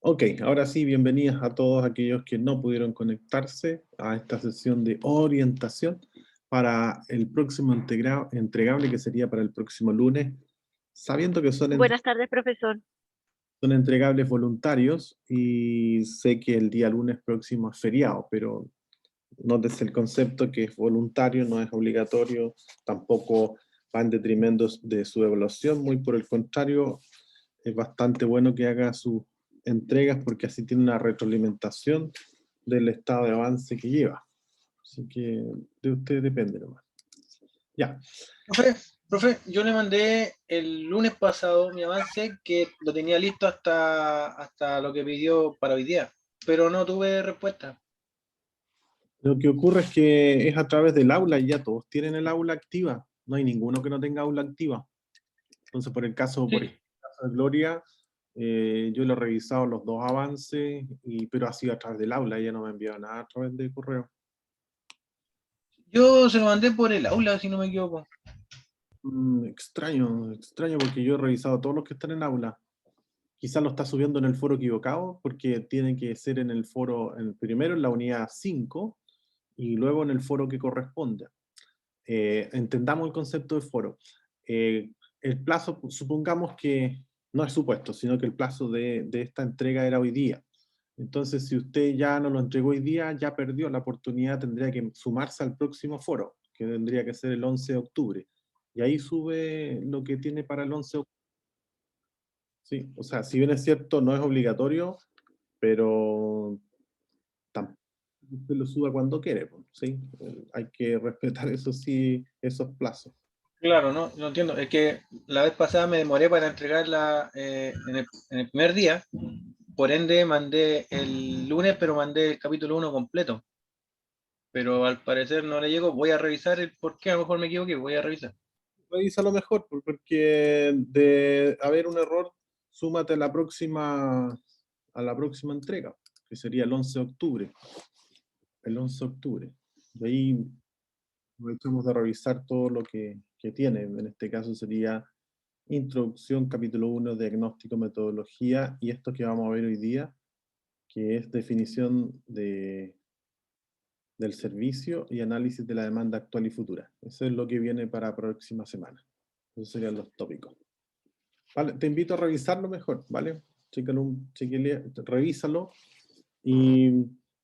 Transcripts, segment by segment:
Ok, ahora sí, bienvenidos a todos aquellos que no pudieron conectarse a esta sesión de orientación para el próximo entregable que sería para el próximo lunes, sabiendo que Buenas tardes, profesor. son entregables voluntarios y sé que el día lunes próximo es feriado, pero nótese el concepto que es voluntario, no es obligatorio, tampoco va en detrimento de su evaluación, muy por el contrario, es bastante bueno que haga sus entregas porque así tiene una retroalimentación del estado de avance que lleva. Así que de usted depende nomás. Ya. Profe, yo le mandé el lunes pasado mi avance que lo tenía listo hasta lo que pidió para hoy día, pero no tuve respuesta. Lo que ocurre es que es a través del aula y ya todos tienen el aula activa. No hay ninguno que no tenga aula activa. Entonces, por el caso, Sí. de Gloria, yo le he revisado los dos avances, pero ha sido a través del aula, ella no me ha enviado nada a través de correo. Yo se lo mandé por el aula, si no me equivoco. Extraño porque yo he revisado todos los que están en aula. Quizás lo está subiendo en el foro equivocado, porque tiene que ser en el foro, primero en la unidad 5 y luego en el foro que corresponde. Entendamos el concepto de foro. El plazo, supongamos que no es supuesto, sino que el plazo de esta entrega era hoy día. Entonces, si usted ya no lo entregó hoy día, ya perdió la oportunidad, tendría que sumarse al próximo foro, que tendría que ser el 11 de octubre. Y ahí sube lo que tiene para el 11 de octubre. Sí, o sea, si bien es cierto, no es obligatorio, pero tampoco usted lo suba cuando quiere, ¿sí? Hay que respetar eso sí, esos plazos. Claro, no entiendo. Es que la vez pasada me demoré para entregarla en el primer día, por ende mandé el lunes, pero mandé el capítulo 1 completo. Pero al parecer no le llegó. Voy a revisar el por qué, a lo mejor me equivoqué, voy a revisar. Revisa lo mejor, porque de haber un error, súmate a la próxima entrega, que sería el 11 de octubre. El 11 de octubre. De ahí aprovechamos de revisar todo lo que tiene. En este caso sería introducción, capítulo 1, diagnóstico, metodología, y esto que vamos a ver hoy día, que es definición del servicio y análisis de la demanda actual y futura. Eso es lo que viene para la próxima semana. Esos serían los tópicos. Vale, te invito a revisarlo mejor, ¿vale? Revísalo y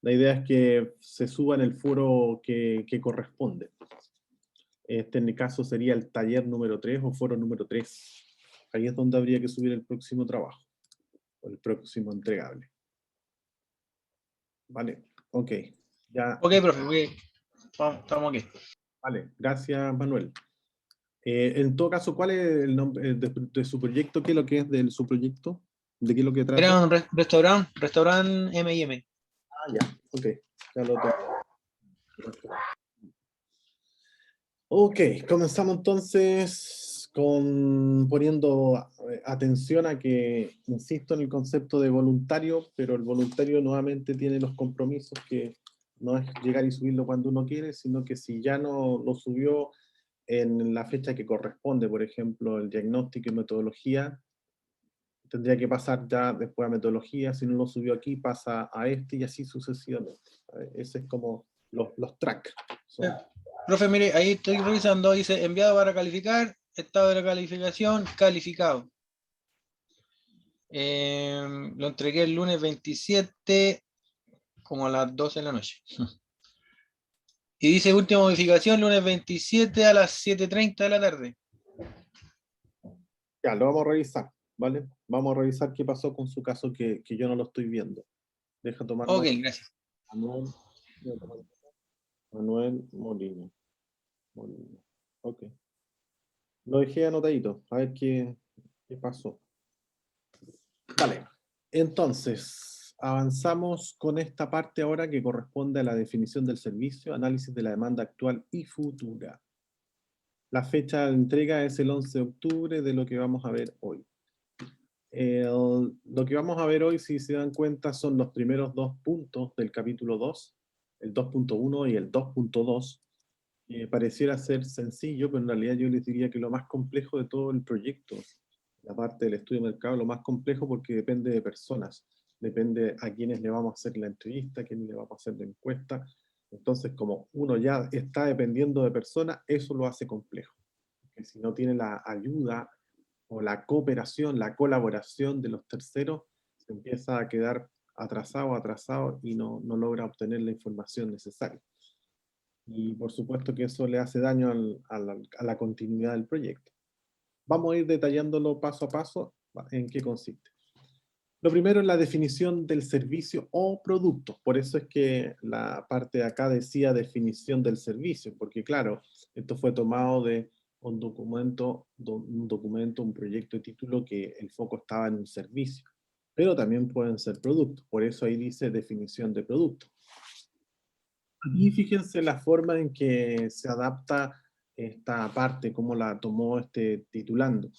la idea es que se suba en el foro que corresponde. Este en el caso sería el taller número 3 o foro número 3. Ahí es donde habría que subir el próximo trabajo, o el próximo entregable. Vale, ok. Ya. Ok, profe, ok. Estamos aquí. Vale, gracias Manuel. En todo caso, ¿cuál es el nombre de su proyecto? ¿Qué es lo que es de su proyecto? ¿De qué es lo que trata? Era un restaurante M&M. Ah, ya, ok. Ya lo tengo. Ok, comenzamos entonces poniendo atención a que, insisto en el concepto de voluntario, pero el voluntario nuevamente tiene los compromisos que no es llegar y subirlo cuando uno quiere, sino que si ya no lo subió en la fecha que corresponde, por ejemplo, el diagnóstico y metodología, tendría que pasar ya después a metodología, si no lo subió aquí, pasa a este y así sucesivamente. Ese es como los tracks. Profe, mire, ahí estoy revisando, dice enviado para calificar, estado de la calificación, calificado. Lo entregué el lunes 27, como a las 12 de la noche. Y dice última modificación, lunes 27 a las 7:30 de la tarde. Ya, lo vamos a revisar, ¿vale? Vamos a revisar qué pasó con su caso que yo no lo estoy viendo. Deja tomar Ok, nota. gracias. Manuel Molina. Ok. Lo dejé anotadito, a ver qué pasó. Vale. Entonces, avanzamos con esta parte ahora que corresponde a la definición del servicio, análisis de la demanda actual y futura. La fecha de entrega es el 11 de octubre de lo que vamos a ver hoy. Lo que vamos a ver hoy, si se dan cuenta, son los primeros dos puntos del capítulo 2, el 2.1 y el 2.2. Pareciera ser sencillo, pero en realidad yo les diría que lo más complejo de todo el proyecto, la parte del estudio de mercado, lo más complejo porque depende de personas. depende a quiénes le vamos a hacer la entrevista, a quiénes le vamos a hacer la encuesta. Entonces, como uno ya está dependiendo de personas, eso lo hace complejo. Porque si no tiene la ayuda o la cooperación, la colaboración de los terceros, se empieza a quedar atrasado y no logra obtener la información necesaria. Y por supuesto que eso le hace daño a la continuidad del proyecto. Vamos a ir detallándolo paso a paso en qué consiste. Lo primero es la definición del servicio o producto. Por eso es que la parte de acá decía definición del servicio, porque claro, esto fue tomado de un documento, un proyecto de título que el foco estaba en un servicio, pero también pueden ser productos. Por eso ahí dice definición de producto. Aquí fíjense la forma en que se adapta esta parte, cómo la tomó este titulando.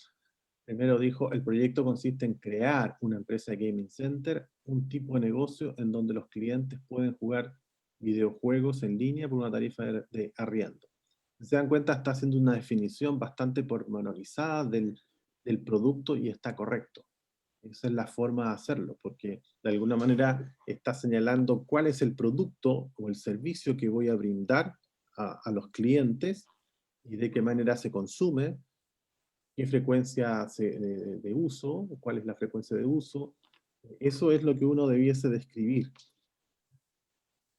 Primero dijo, el proyecto consiste en crear una empresa de gaming center, un tipo de negocio en donde los clientes pueden jugar videojuegos en línea por una tarifa de arriendo. Si se dan cuenta, está haciendo una definición bastante pormenorizada del producto y está correcto. Esa es la forma de hacerlo, porque de alguna manera está señalando cuál es el producto o el servicio que voy a brindar a los clientes y de qué manera se consume, qué frecuencia de uso, cuál es la frecuencia de uso. Eso es lo que uno debiese describir.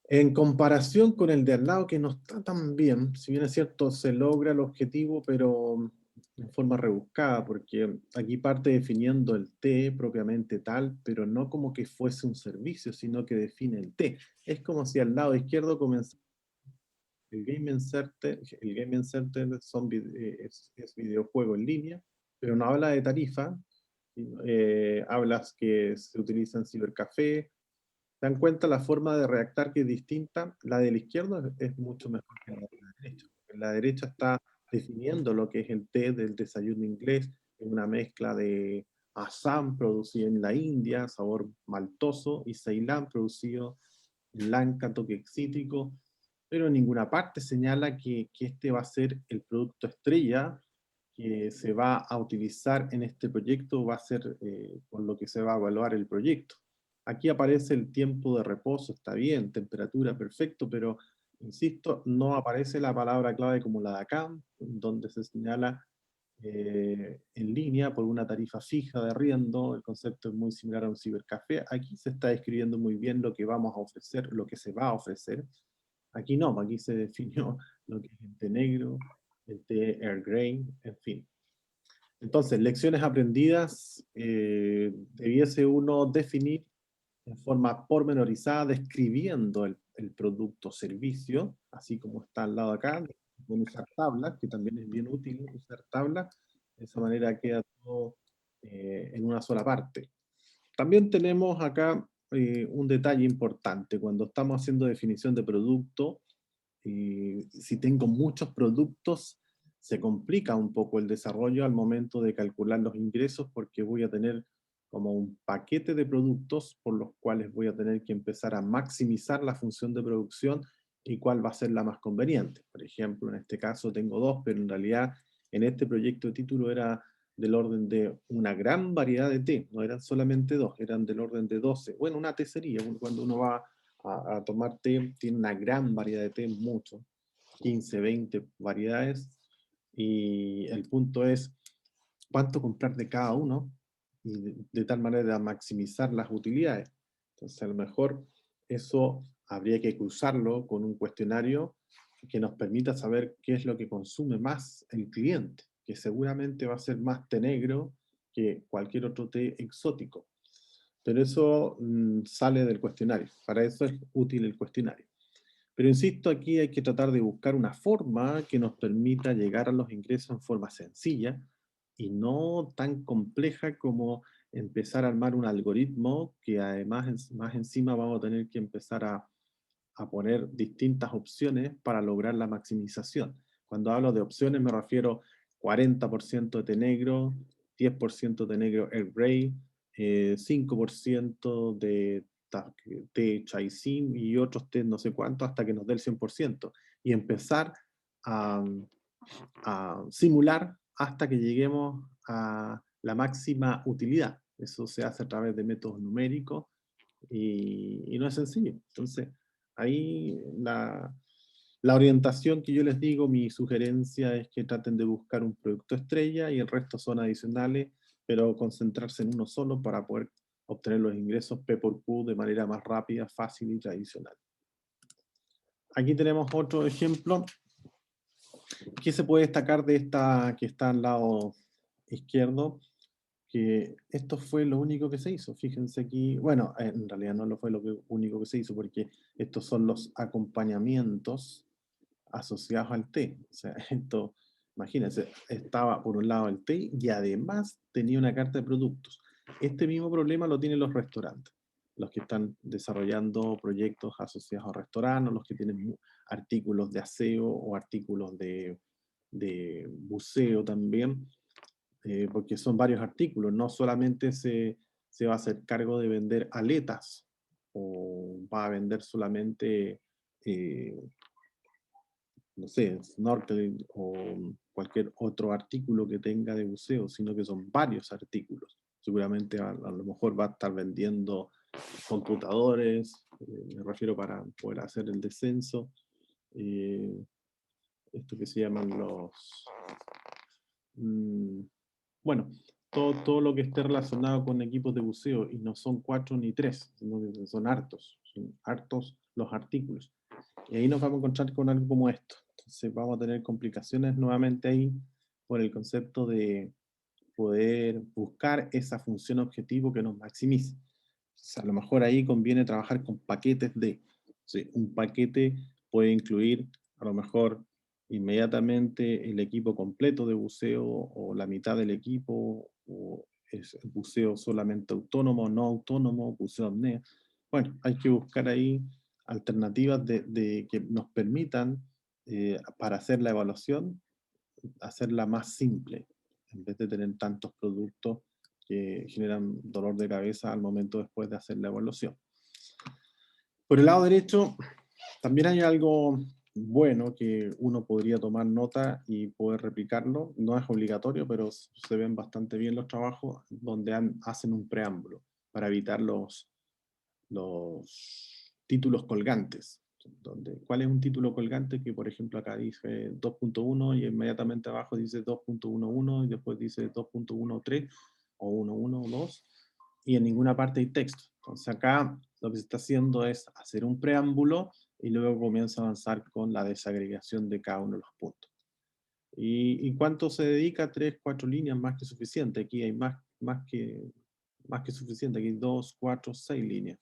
En comparación con el de al lado, que no está tan bien, si bien es cierto, se logra el objetivo, pero en forma rebuscada, porque aquí parte definiendo el T propiamente tal, pero no como que fuese un servicio, sino que define el T. Es como si al lado izquierdo comenzara el Gaming Center es videojuego en línea, pero no habla de tarifa, hablas que se utiliza en cibercafé. ¿Se dan cuenta la forma de redactar que es distinta? La de la izquierda es mucho mejor que la de la derecha. La derecha está definiendo lo que es el té del desayuno inglés, es una mezcla de Assam producido en la India, sabor maltoso, y Ceilán producido en Lanka, toque cítrico, pero en ninguna parte señala que este va a ser el producto estrella que se va a utilizar en este proyecto, va a ser con lo que se va a evaluar el proyecto. Aquí aparece el tiempo de reposo, está bien, temperatura, perfecto, pero insisto, no aparece la palabra clave como la de acá, donde se señala en línea por una tarifa fija de arriendo. El concepto es muy similar a un cibercafé. Aquí se está describiendo muy bien lo que vamos a ofrecer, lo que se va a ofrecer. Aquí no, aquí se definió lo que es el té negro, el té Earl Grey, en fin. Entonces, lecciones aprendidas, debiese uno definir en forma pormenorizada, describiendo el producto o servicio, así como está al lado acá, con usar tablas, que también es bien útil usar tablas, de esa manera queda todo en una sola parte. También tenemos acá un detalle importante, cuando estamos haciendo definición de producto, si tengo muchos productos, se complica un poco el desarrollo al momento de calcular los ingresos porque voy a tener como un paquete de productos por los cuales voy a tener que empezar a maximizar la función de producción y cuál va a ser la más conveniente. Por ejemplo, en este caso tengo dos, pero en realidad en este proyecto de título era del orden de una gran variedad de té, no eran solamente dos, eran del orden de 12. Bueno, una té sería, cuando uno va a tomar té, tiene una gran variedad de té, mucho, 15, 20 variedades, y el punto es cuánto comprar de cada uno, y de tal manera maximizar las utilidades. Entonces, a lo mejor eso habría que cruzarlo con un cuestionario que nos permita saber qué es lo que consume más el cliente, que seguramente va a ser más té negro que cualquier otro té exótico. Pero eso sale del cuestionario. Para eso es útil el cuestionario. Pero insisto, aquí hay que tratar de buscar una forma que nos permita llegar a los ingresos en forma sencilla y no tan compleja como empezar a armar un algoritmo que además más encima vamos a tener que empezar a poner distintas opciones para lograr la maximización. Cuando hablo de opciones me refiero 40% de té negro, 10% de negro Earl Grey, 5% de té chaisim y otros té no sé cuánto hasta que nos dé el 100%. Y empezar a, a simular hasta que lleguemos a la máxima utilidad. Eso se hace a través de métodos numéricos y no es sencillo. Entonces, ahí la orientación que yo les digo, mi sugerencia es que traten de buscar un producto estrella y el resto son adicionales, pero concentrarse en uno solo para poder obtener los ingresos P por Q de manera más rápida, fácil y tradicional. Aquí tenemos otro ejemplo. ¿Qué se puede destacar de esta que está al lado izquierdo? Que esto fue lo único que se hizo. Fíjense aquí, bueno, en realidad no lo fue lo único que se hizo, porque estos son los acompañamientos asociados al té. O sea, esto, imagínense, estaba por un lado el té y además tenía una carta de productos. Este mismo problema lo tienen los restaurantes, los que están desarrollando proyectos asociados a restaurantes, los que tienen artículos de aseo o artículos de buceo también, porque son varios artículos, no solamente se va a hacer cargo de vender aletas o va a vender solamente no sé, snorkel o cualquier otro artículo que tenga de buceo, sino que son varios artículos. Seguramente a lo mejor va a estar vendiendo computadores, me refiero para poder hacer el descenso, eh, esto que se llaman mm, bueno, todo lo que esté relacionado con equipos de buceo, y no son 4 ni 3, sino que son hartos los artículos. Y ahí nos vamos a encontrar con algo como esto. Entonces vamos a tener complicaciones nuevamente ahí por el concepto de poder buscar esa función objetivo que nos maximice. Entonces, a lo mejor ahí conviene trabajar con paquetes de, sí, un paquete puede incluir a lo mejor inmediatamente el equipo completo de buceo o la mitad del equipo, o es el buceo solamente autónomo, no autónomo, buceo apnea. Bueno, hay que buscar ahí alternativas de que nos permitan, para hacer la evaluación, hacerla más simple, en vez de tener tantos productos que generan dolor de cabeza al momento después de hacer la evaluación. Por el lado derecho, también hay algo bueno que uno podría tomar nota y poder replicarlo. No es obligatorio, pero se ven bastante bien los trabajos donde hacen un preámbulo para evitar los títulos colgantes. ¿Cuál es un título colgante? Que por ejemplo acá dice 2.1 y inmediatamente abajo dice 2.11 y después dice 2.13 o 1.1.2 y en ninguna parte hay texto. Entonces acá lo que se está haciendo es hacer un preámbulo y luego comienza a avanzar con la desagregación de cada uno de los puntos. ¿Y cuánto se dedica? 3, 4 líneas más que suficiente. Aquí hay más que suficiente. Aquí hay 2, 4, 6 líneas.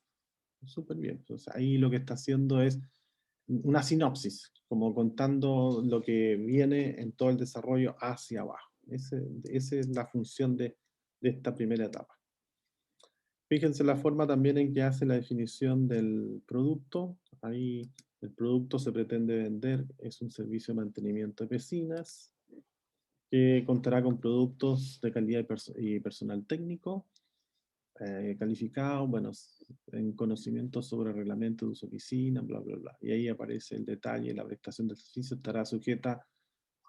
Súper bien. Entonces, ahí lo que está haciendo es una sinopsis, como contando lo que viene en todo el desarrollo hacia abajo. Esa es la función de esta primera etapa. Fíjense la forma también en que hace la definición del producto. Ahí el producto se pretende vender, es un servicio de mantenimiento de piscinas, que contará con productos de calidad y personal técnico, calificado, bueno, en conocimiento sobre el reglamento de uso de piscina, bla, bla, bla. Y ahí aparece el detalle, la prestación del servicio estará sujeta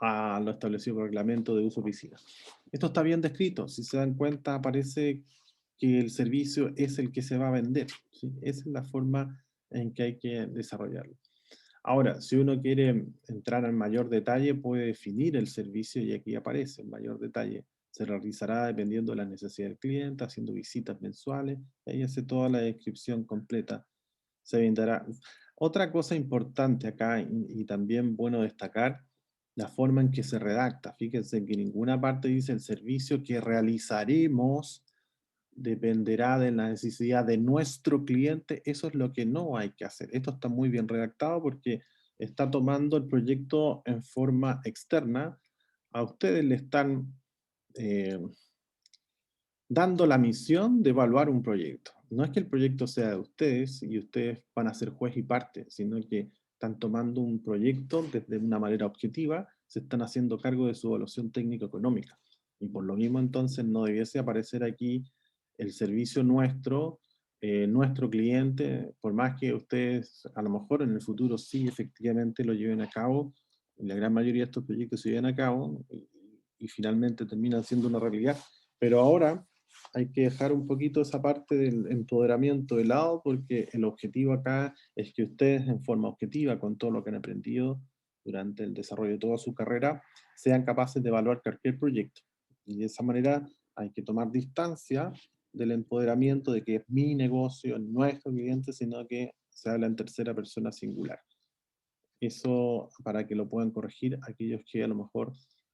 a lo establecido por el reglamento de uso de piscina. Esto está bien descrito, si se dan cuenta aparece que el servicio es el que se va a vender, ¿sí? Esa es la forma en que hay que desarrollarlo. Ahora, si uno quiere entrar en mayor detalle, puede definir el servicio y aquí aparece en mayor detalle. Se realizará dependiendo de la necesidad del cliente, haciendo visitas mensuales, y ahí hace toda la descripción completa. Se venderá. Otra cosa importante acá, y también bueno destacar, la forma en que se redacta. Fíjense que en ninguna parte dice el servicio que realizaremos dependerá de la necesidad de nuestro cliente. Eso es lo que no hay que hacer. Esto está muy bien redactado porque está tomando el proyecto en forma externa. A ustedes le están eh, dando la misión de evaluar un proyecto. No es que el proyecto sea de ustedes y ustedes van a ser juez y parte, sino que están tomando un proyecto desde una manera objetiva, se están haciendo cargo de su evaluación técnico-económica. Y por lo mismo entonces no debiese aparecer aquí el servicio nuestro cliente, por más que ustedes a lo mejor en el futuro sí efectivamente lo lleven a cabo, la gran mayoría de estos proyectos se llevan a cabo y finalmente terminan siendo una realidad, pero ahora hay que dejar un poquito esa parte del empoderamiento de lado, porque el objetivo acá es que ustedes, en forma objetiva, con todo lo que han aprendido durante el desarrollo de toda su carrera, sean capaces de evaluar cualquier proyecto. Y de esa manera hay que tomar distancia del empoderamiento de que es mi negocio, nuestro cliente, sino que se habla en tercera persona singular. Eso para que lo puedan corregir aquellos que a lo mejor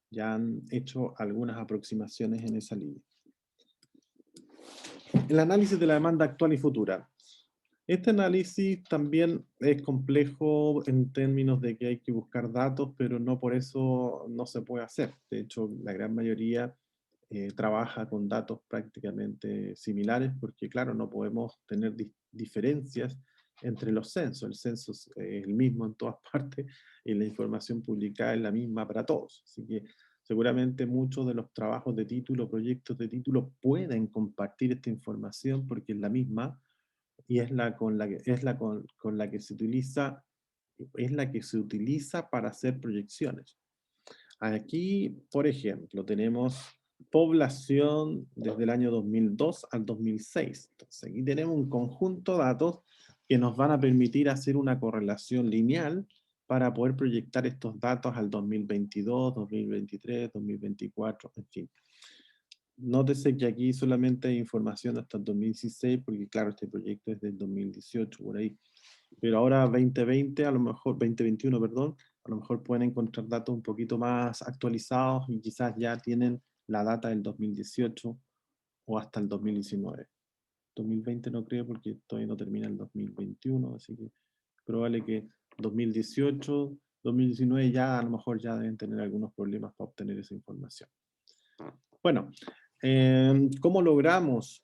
ya han hecho algunas aproximaciones en esa línea. El análisis de la demanda actual y futura. Este análisis también es complejo en términos de que hay que buscar datos, pero no por eso no se puede hacer. De hecho, la gran mayoría trabaja con datos prácticamente similares, porque claro, no podemos tener diferencias entre los censos. El censo es el mismo en todas partes y la información publicada es la misma para todos. Así que seguramente muchos de los trabajos de título, proyectos de título pueden compartir esta información porque es la misma y es la con la que, con la que se utiliza, es la que se utiliza para hacer proyecciones. Aquí, por ejemplo, tenemos población desde el año 2002 al 2006. Entonces, aquí tenemos un conjunto de datos que nos van a permitir hacer una correlación lineal para poder proyectar estos datos al 2022, 2023, 2024, en fin. Nótese que aquí solamente hay información hasta el 2016, porque claro, este proyecto es del 2018, por ahí. Pero ahora 2020, a lo mejor, 2021, perdón, a lo mejor pueden encontrar datos un poquito más actualizados y quizás ya tienen la data del 2018 o hasta el 2019. 2020 no creo porque todavía no termina el 2021, así que probable que 2018, 2019 ya a lo mejor ya deben tener algunos problemas para obtener esa información. Bueno, ¿cómo logramos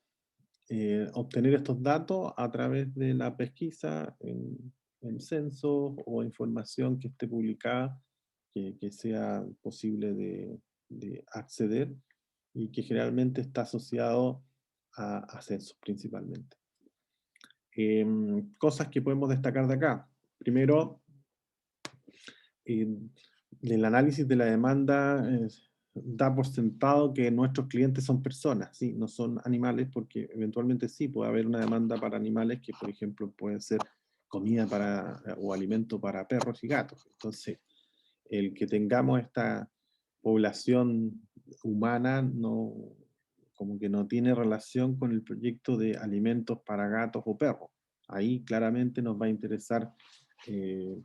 obtener estos datos? A través de la pesquisa en censos o información que esté publicada, que sea posible de acceder y que generalmente está asociado a censos principalmente. Cosas que podemos destacar de acá. Primero, el análisis de la demanda da por sentado que nuestros clientes son personas, ¿sí? No son animales, porque eventualmente sí puede haber una demanda para animales que, por ejemplo, pueden ser comida para, o alimento para perros y gatos. Entonces, el que tengamos esta población humana no, como que no tiene relación con el proyecto de alimentos para gatos o perros. Ahí claramente nos va a interesar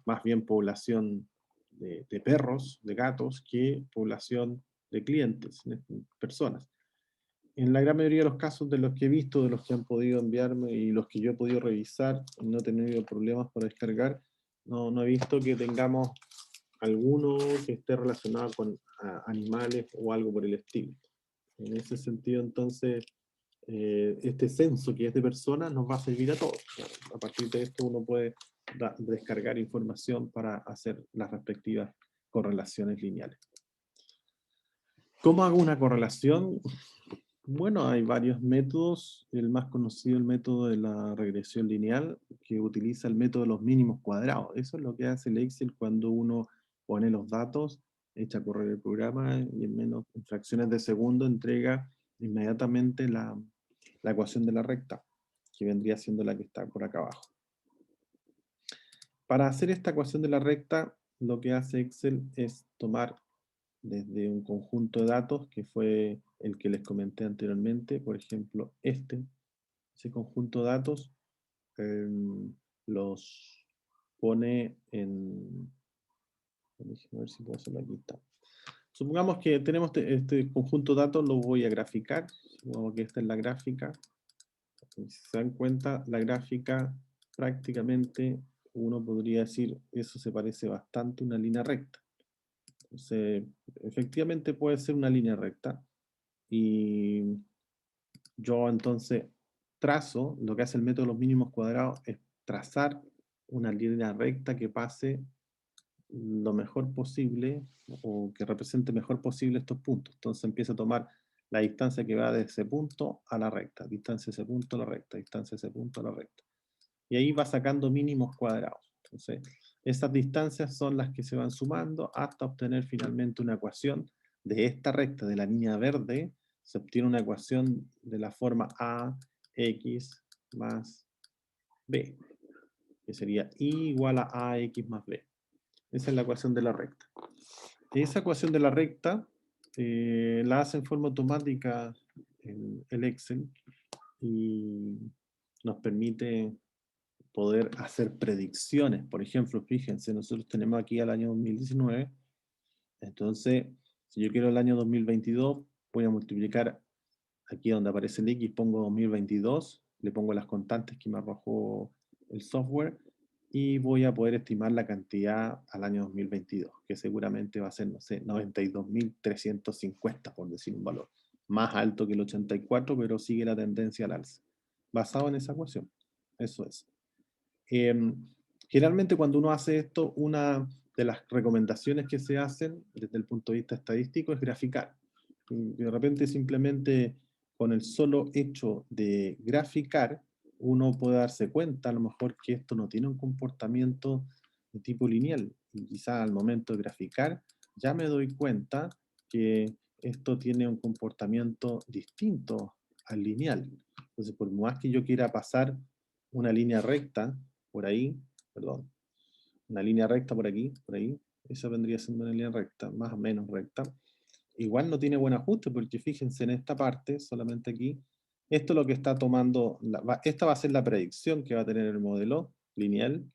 más bien población de perros, de gatos, que población de clientes, personas. En la gran mayoría de los casos de los que he visto, de los que han podido enviarme y los que yo he podido revisar, no he tenido problemas para descargar, no he visto que tengamos alguno que esté relacionado con animales o algo por el estilo. En ese sentido, entonces, este censo que es de personas nos va a servir a todos. A partir de esto uno puede descargar información para hacer las respectivas correlaciones lineales. ¿Cómo hago una correlación? Bueno, hay varios métodos. El más conocido, el método de la regresión lineal, que utiliza el método de los mínimos cuadrados. Eso es lo que hace el Excel cuando uno pone los datos, echa a correr el programa y en fracciones de segundo entrega inmediatamente la ecuación de la recta, que vendría siendo la que está por acá abajo. Para hacer esta ecuación de la recta, lo que hace Excel es tomar desde un conjunto de datos, que fue el que les comenté anteriormente, por ejemplo, ese conjunto de datos, los pone en... Déjenme ver si puedo hacerlo aquí. Está. Supongamos que tenemos este conjunto de datos, lo voy a graficar. Supongamos que esta es la gráfica. Si se dan cuenta, la gráfica prácticamente uno podría decir, eso se parece bastante a una línea recta. Entonces, efectivamente puede ser una línea recta. Y yo entonces trazo, lo que hace el método de los mínimos cuadrados es trazar una línea recta que pase lo mejor posible o que represente mejor posible estos puntos. Entonces empieza a tomar la distancia que va de ese punto a la recta, distancia de ese punto a la recta, distancia de ese punto a la recta. Y ahí va sacando mínimos cuadrados. Entonces, esas distancias son las que se van sumando hasta obtener finalmente una ecuación de esta recta, de la línea verde, se obtiene una ecuación de la forma AX más B, que sería I igual a AX más B. Esa es la ecuación de la recta. Esa ecuación de la recta la hace en forma automática el Excel y nos permite poder hacer predicciones. Por ejemplo, fíjense, nosotros tenemos aquí al año 2019, entonces, si yo quiero el año 2022, voy a multiplicar aquí donde aparece el X, pongo 2022, le pongo las constantes que me arrojó el software y voy a poder estimar la cantidad al año 2022, que seguramente va a ser, no sé, 92.350, por decir un valor. Más alto que el 84, pero sigue la tendencia al alza. Basado en esa ecuación. Eso es. Generalmente cuando uno hace esto, una de las recomendaciones que se hacen desde el punto de vista estadístico es graficar. De repente simplemente con el solo hecho de graficar, uno puede darse cuenta a lo mejor que esto no tiene un comportamiento de tipo lineal. Y quizá al momento de graficar ya me doy cuenta que esto tiene un comportamiento distinto al lineal. Entonces, por más que yo quiera pasar una línea recta por ahí, perdón, una línea recta por aquí, por ahí, esa vendría siendo una línea recta, más o menos recta. Igual no tiene buen ajuste, porque fíjense en esta parte, solamente aquí, esto es lo que está tomando, esta va a ser la predicción que va a tener el modelo lineal,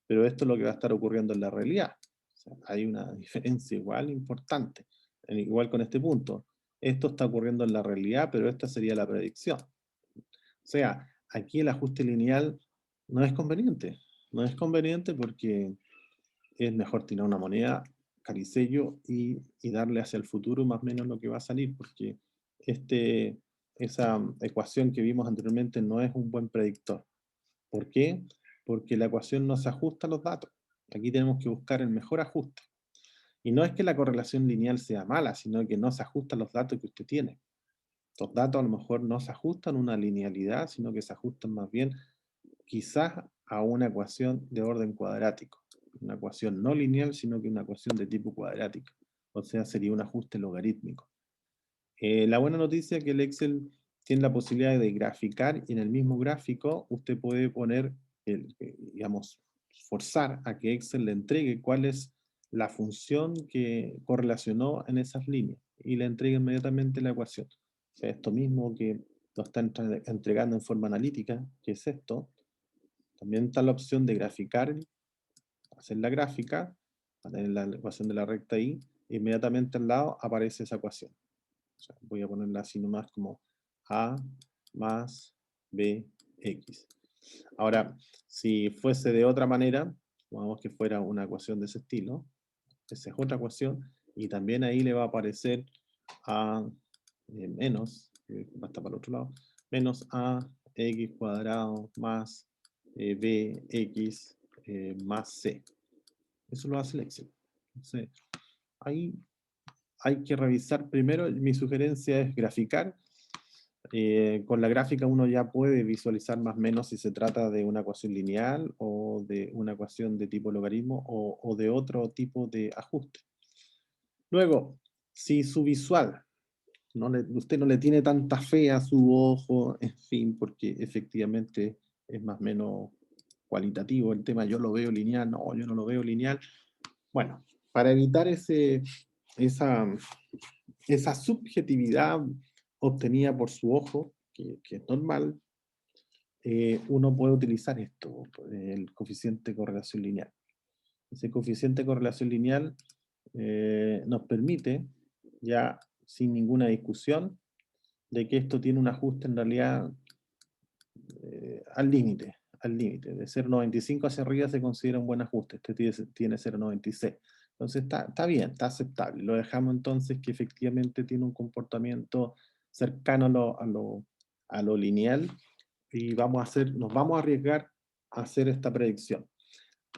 pero esto es lo que va a estar ocurriendo en la realidad. O sea, hay una diferencia igual importante, igual con este punto. Esto está ocurriendo en la realidad, pero esta sería la predicción. O sea, aquí el ajuste lineal no es conveniente. No es conveniente porque es mejor tirar una moneda caricello y darle hacia el futuro más o menos lo que va a salir, porque esa ecuación que vimos anteriormente no es un buen predictor. ¿Por qué? Porque la ecuación no se ajusta a los datos. Aquí tenemos que buscar el mejor ajuste. Y no es que la correlación lineal sea mala, sino que no se ajusta a los datos que usted tiene. Los datos a lo mejor no se ajustan a una linealidad, sino que se ajustan más bien quizás a una ecuación de orden cuadrático. Una ecuación no lineal, sino que una ecuación de tipo cuadrático. O sea, sería un ajuste logarítmico. La buena noticia es que el Excel tiene la posibilidad de graficar y en el mismo gráfico usted puede poner, digamos, forzar a que Excel le entregue cuál es la función que correlacionó en esas líneas y le entrega inmediatamente la ecuación. O sea, esto mismo que lo está entregando en forma analítica, que es esto, también está la opción de graficar, hacer la gráfica, tener la ecuación de la recta ahí, e inmediatamente al lado aparece esa ecuación. O sea, voy a ponerla así nomás como A más BX. Ahora, si fuese de otra manera, supongamos que fuera una ecuación de ese estilo, esa es otra ecuación, y también ahí le va a aparecer A menos, va a estar para el otro lado, menos AX cuadrado más BX más C. Eso lo hace el Excel. Entonces, ahí hay que revisar primero, mi sugerencia es graficar. Con la gráfica uno ya puede visualizar más o menos si se trata de una ecuación lineal o de una ecuación de tipo logaritmo o de otro tipo de ajuste. Luego, si su visual, usted no le tiene tanta fe a su ojo, en fin, porque efectivamente es más o menos cualitativo el tema, yo lo veo lineal, no, yo no lo veo lineal. Bueno, para evitar esa subjetividad obtenida por su ojo, que es normal, uno puede utilizar esto, el coeficiente de correlación lineal. Ese coeficiente de correlación lineal nos permite, ya sin ninguna discusión, de que esto tiene un ajuste en realidad al límite. De 0,95 hacia arriba se considera un buen ajuste. Este tiene 0,96. Entonces está bien, está aceptable. Lo dejamos entonces que efectivamente tiene un comportamiento cercano a lo lineal y nos vamos a arriesgar a hacer esta predicción.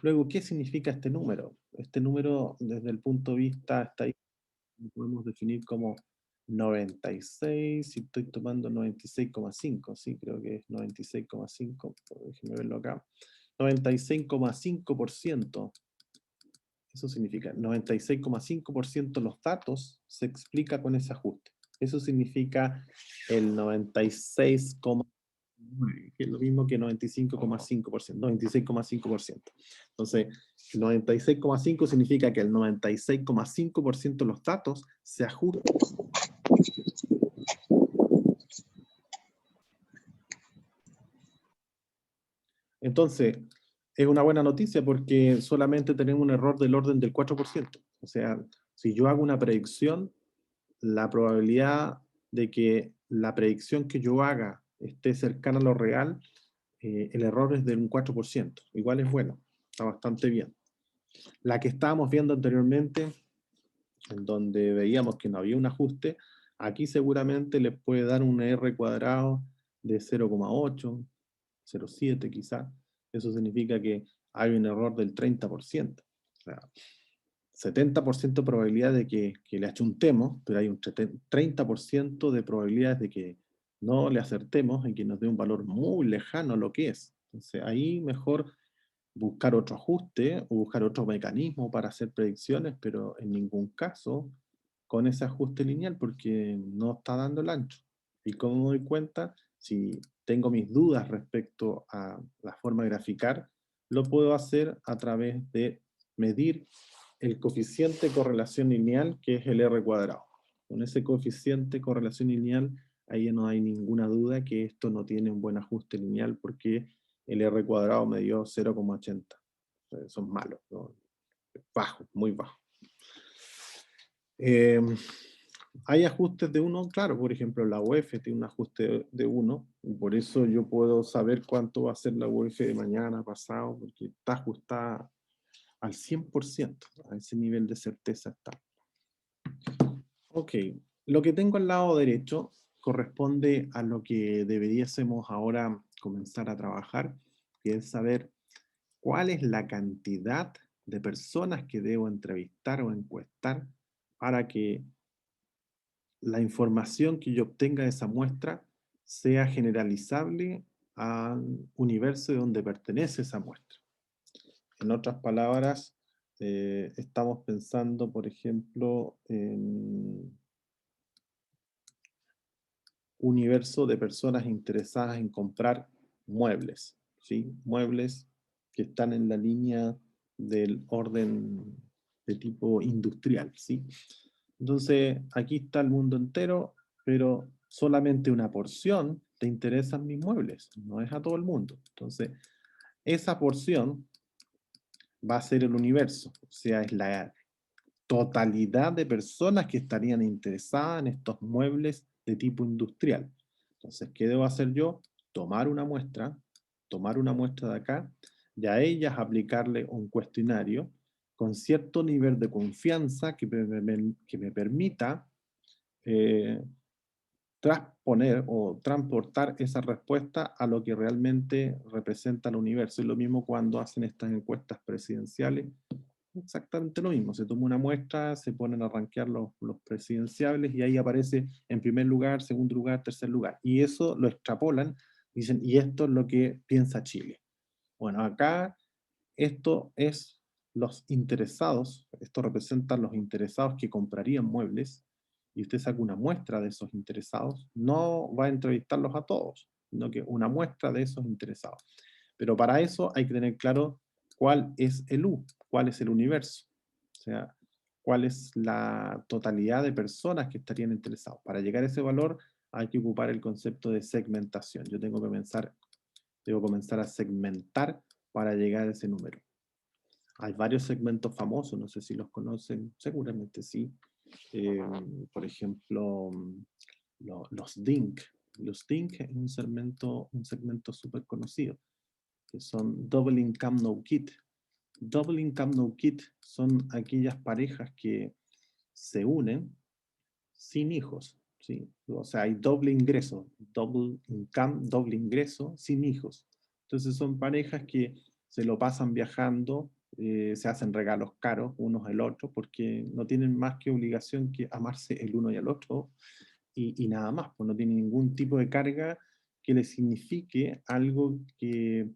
Luego, ¿qué significa este número? Este número, desde el punto de vista estadístico, lo podemos definir como 96, si estoy tomando 96,5, sí, creo que es 96,5, déjenme verlo acá. 96,5%, eso significa 96,5% de los datos se explica con ese ajuste. Eso significa el 96,9%, que es lo mismo que 95,5%, 96,5%. Entonces, el 96,5 significa que el 96,5% de los datos se ajustan. Entonces, es una buena noticia porque solamente tenemos un error del orden del 4%. O sea, si yo hago una predicción, la probabilidad de que la predicción que yo haga esté cercana a lo real, el error es de un 4%. Igual es bueno, está bastante bien. La que estábamos viendo anteriormente, en donde veíamos que no había un ajuste, aquí seguramente les puede dar un R cuadrado de 0,8, 0,7 quizás. Eso significa que hay un error del 30%. O sea, 70% de probabilidad de que le achuntemos, pero hay un 30% de probabilidades de que no le acertemos y que nos dé un valor muy lejano a lo que es. Entonces ahí mejor buscar otro ajuste o buscar otro mecanismo para hacer predicciones, pero en ningún caso con ese ajuste lineal porque no está dando el ancho. ¿Y cómo me doy cuenta? Si tengo mis dudas respecto a la forma de graficar, lo puedo hacer a través de medir el coeficiente de correlación lineal, que es el R cuadrado. Con ese coeficiente de correlación lineal, ahí no hay ninguna duda que esto no tiene un buen ajuste lineal porque el R cuadrado me dio 0,80. Son malos, ¿no? Bajo, muy bajo. Hay ajustes de 1, claro, por ejemplo, la UEF tiene un ajuste de 1, y por eso yo puedo saber cuánto va a ser la UEF de mañana, pasado, porque está ajustada al 100%, a ese nivel de certeza está. Ok, lo que tengo al lado derecho corresponde a lo que deberíamos ahora comenzar a trabajar, que es saber cuál es la cantidad de personas que debo entrevistar o encuestar para que la información que yo obtenga de esa muestra sea generalizable al universo de donde pertenece esa muestra. En otras palabras, estamos pensando, por ejemplo, en universo de personas interesadas en comprar muebles, ¿sí? Muebles que están en la línea del orden de tipo industrial, ¿sí? Entonces, aquí está el mundo entero, pero solamente una porción te interesan mis muebles, no es a todo el mundo. Entonces, esa porción va a ser el universo, o sea, es la totalidad de personas que estarían interesadas en estos muebles de tipo industrial. Entonces, ¿qué debo hacer yo? Tomar una muestra de acá, y a ellas aplicarle un cuestionario con cierto nivel de confianza que me permita transponer o transportar esa respuesta a lo que realmente representa el universo. Es lo mismo cuando hacen estas encuestas presidenciales, exactamente lo mismo. Se toma una muestra, se ponen a rankear los presidenciables y ahí aparece en primer lugar, segundo lugar, tercer lugar. Y eso lo extrapolan, dicen, y esto es lo que piensa Chile. Bueno, acá esto es los interesados, esto representa los interesados que comprarían muebles, y usted saca una muestra de esos interesados, no va a entrevistarlos a todos, sino que una muestra de esos interesados. Pero para eso hay que tener claro cuál es el U, cuál es el universo, o sea, cuál es la totalidad de personas que estarían interesados. Para llegar a ese valor hay que ocupar el concepto de segmentación. Yo debo comenzar a segmentar para llegar a ese número. Hay varios segmentos famosos, no sé si los conocen, seguramente sí. Por ejemplo, los DINK. Los DINK es un segmento súper conocido, que son Double Income No Kid. Double Income No Kid son aquellas parejas que se unen sin hijos, ¿sí? O sea, hay doble ingreso, double income, doble ingreso, sin hijos. Entonces son parejas que se lo pasan viajando, se hacen regalos caros unos al otro, porque no tienen más que obligación que amarse el uno y al otro, y nada más, pues no tienen ningún tipo de carga que les signifique algo que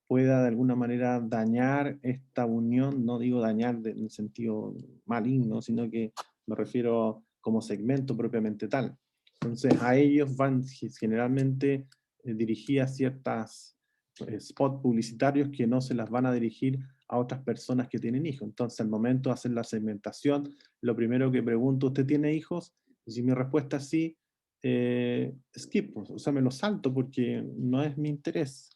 pueda de alguna manera dañar esta unión, no digo dañar en el sentido maligno, sino que me refiero como segmento propiamente tal. Entonces a ellos van generalmente dirigidas ciertas spots publicitarios que no se las van a dirigir a otras personas que tienen hijos. Entonces al momento de hacer la segmentación, lo primero que pregunto, ¿usted tiene hijos? Y si mi respuesta es sí, skip, o sea, me lo salto porque no es mi interés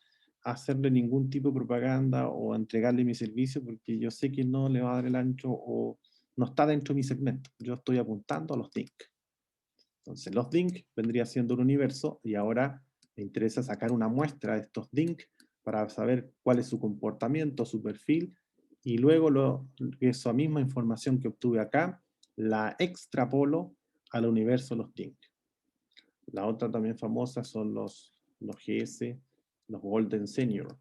hacerle ningún tipo de propaganda o entregarle mi servicio porque yo sé que no le va a dar el ancho o no está dentro de mi segmento. Yo estoy apuntando a los links. Entonces, los DINK vendría siendo un universo y ahora me interesa sacar una muestra de estos DINK para saber cuál es su comportamiento, su perfil, y luego esa misma información que obtuve acá la extrapolo al universo de los DINK. La otra también famosa son los GS, los Golden Senior.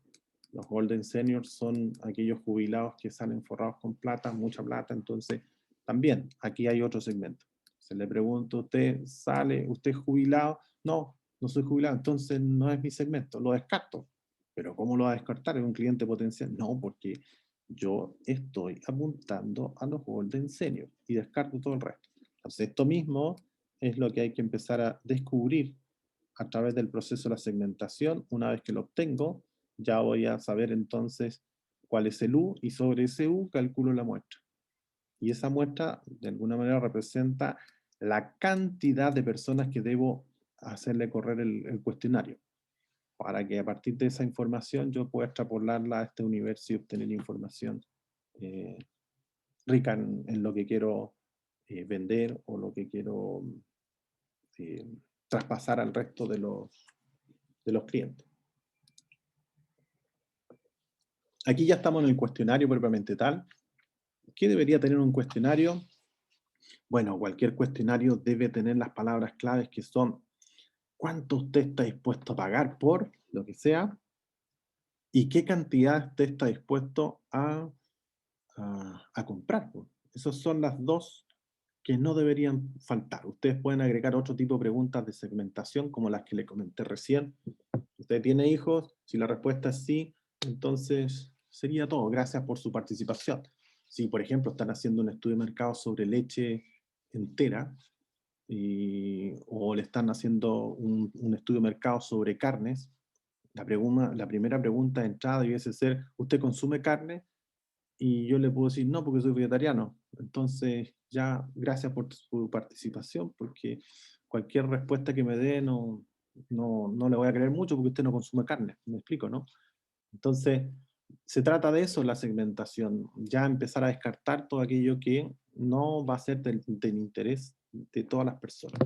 Los Golden Senior son aquellos jubilados que salen forrados con plata, mucha plata, entonces también aquí hay otro segmento. Se le pregunta, ¿usted es jubilado? No, no soy jubilado, entonces no es mi segmento, lo descarto. Pero ¿cómo lo va a descartar? ¿Es un cliente potencial? No, porque yo estoy apuntando a los Golden Senior y descarto todo el resto. Entonces esto mismo es lo que hay que empezar a descubrir a través del proceso de la segmentación. Una vez que lo obtengo, ya voy a saber entonces cuál es el U y sobre ese U calculo la muestra. Y esa muestra de alguna manera representa la cantidad de personas que debo hacerle correr el cuestionario para que a partir de esa información yo pueda extrapolarla a este universo y obtener información eh, rica en lo que quiero vender o lo que quiero eh, traspasar al resto de los clientes. Aquí ya estamos en el cuestionario propiamente tal. ¿Qué debería tener un cuestionario? Bueno, cualquier cuestionario debe tener las palabras claves que son cuánto usted está dispuesto a pagar por lo que sea y qué cantidad usted está dispuesto a comprar. Esas son las dos que no deberían faltar. Ustedes pueden agregar otro tipo de preguntas de segmentación como las que le comenté recién. ¿Usted tiene hijos? Si la respuesta es sí, entonces sería todo. Gracias por su participación. Si, por ejemplo, están haciendo un estudio de mercado sobre leche entera o le están haciendo un estudio de mercado sobre carnes, la primera pregunta de entrada debiese ser, ¿usted consume carne? Y yo le puedo decir, no, porque soy vegetariano. Entonces, ya, gracias por su participación, porque cualquier respuesta que me dé no le voy a creer mucho porque usted no consume carne. Me explico, ¿no? Entonces, se trata de eso, la segmentación. Ya empezar a descartar todo aquello que no va a ser del interés de todas las personas.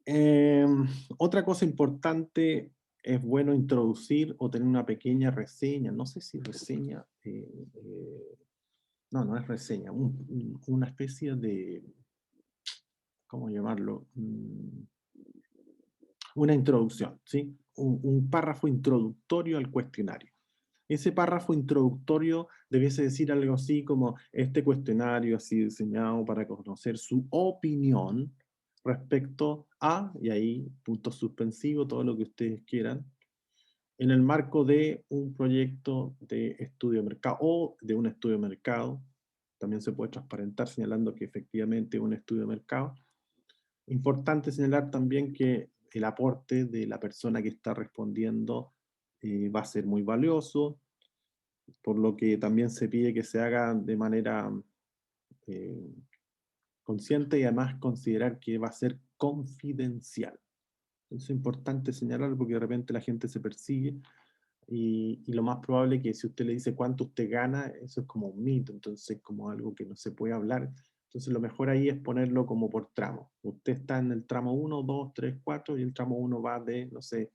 Eh, Otra cosa importante, es bueno introducir o tener una pequeña reseña, no sé si reseña, no es reseña, una especie de, ¿cómo llamarlo? Una introducción, ¿sí? Un párrafo introductorio al cuestionario. Ese párrafo introductorio debiese decir algo así como, este cuestionario ha sido diseñado para conocer su opinión respecto a, y ahí punto suspensivo, todo lo que ustedes quieran, en el marco de un proyecto de estudio de mercado o de un estudio de mercado. También se puede transparentar señalando que efectivamente es un estudio de mercado. Importante señalar también que el aporte de la persona que está respondiendo va a ser muy valioso, por lo que también se pide que se haga de manera eh, consciente y además considerar que va a ser confidencial. Eso es importante señalar porque de repente la gente se persigue y lo más probable es que si usted le dice cuánto usted gana, eso es como un mito, entonces como algo que no se puede hablar. Entonces lo mejor ahí es ponerlo como por tramo. Usted está en el tramo 1, 2, 3, 4 y el tramo 1 va de, no sé,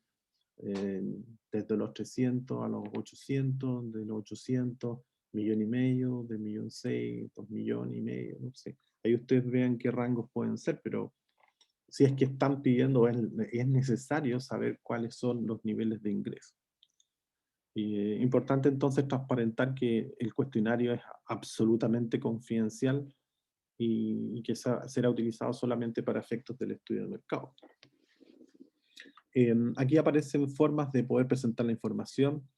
eh, desde los 300 a los 800, de los 800, millón y medio, de millón 6, 2 millones y medio, no sé. Ahí ustedes vean qué rangos pueden ser, pero si es que están pidiendo, es necesario saber cuáles son los niveles de ingreso. Importante entonces transparentar que el cuestionario es absolutamente confidencial y que será utilizado solamente para efectos del estudio de mercado. Aquí aparecen formas de poder presentar la información.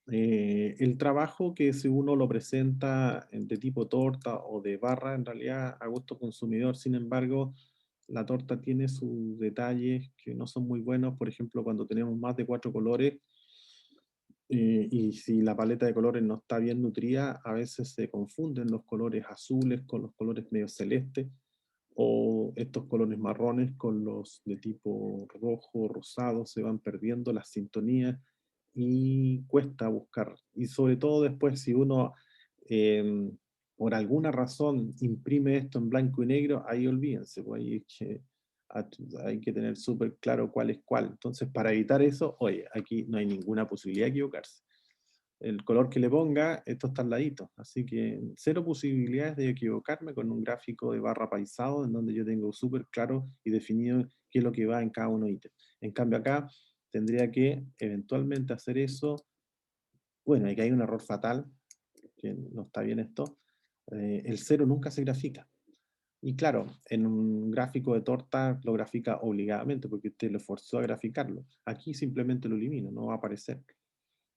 El trabajo que si uno lo presenta de tipo torta o de barra, en realidad a gusto consumidor, sin embargo, la torta tiene sus detalles que no son muy buenos, por ejemplo, cuando tenemos más de 4 colores, y si la paleta de colores no está bien nutrida, a veces se confunden los colores azules con los colores medio celestes, o estos colores marrones con los de tipo rojo, rosado, se van perdiendo las sintonías y cuesta buscar. Y sobre todo después si uno por alguna razón imprime esto en blanco y negro, ahí olvídense, pues ahí es que hay que tener súper claro cuál es cuál. Entonces, para evitar eso, oye, aquí no hay ninguna posibilidad de equivocarse. El color que le ponga, esto está al ladito. Así que cero posibilidades de equivocarme con un gráfico de barra paisado en donde yo tengo súper claro y definido qué es lo que va en cada uno de ítems. En cambio acá tendría que eventualmente hacer eso. Bueno, y que hay un error fatal, que no está bien esto. El cero nunca se grafica. Y claro, en un gráfico de torta lo grafica obligadamente porque usted lo forzó a graficarlo. Aquí simplemente lo elimino, no va a aparecer.